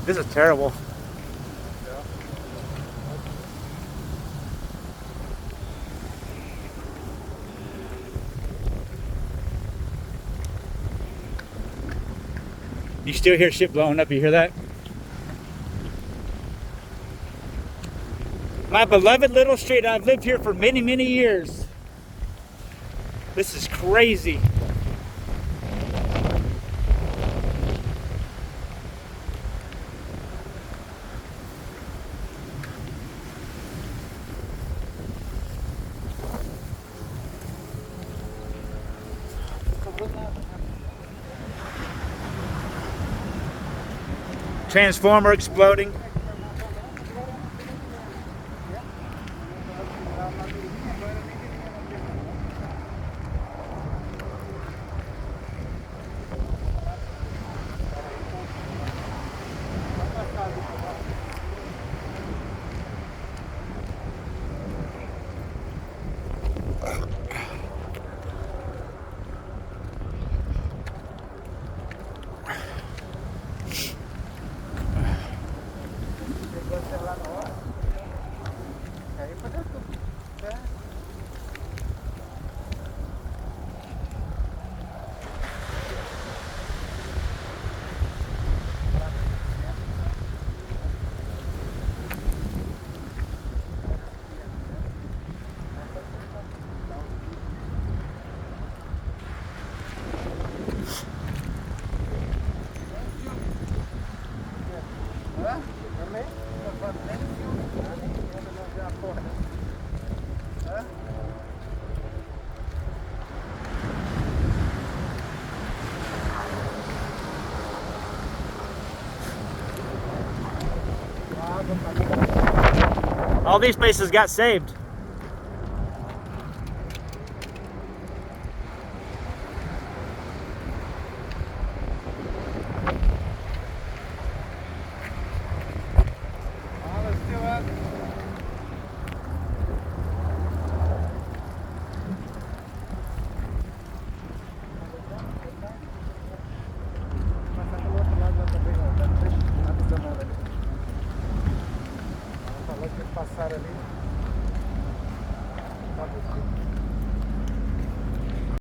This is terrible. You still hear shit blowing up, you hear that? My beloved little street, I've lived here for many, many years. This is crazy. Transformer exploding. All these places got saved. Passar ali. Tá bom.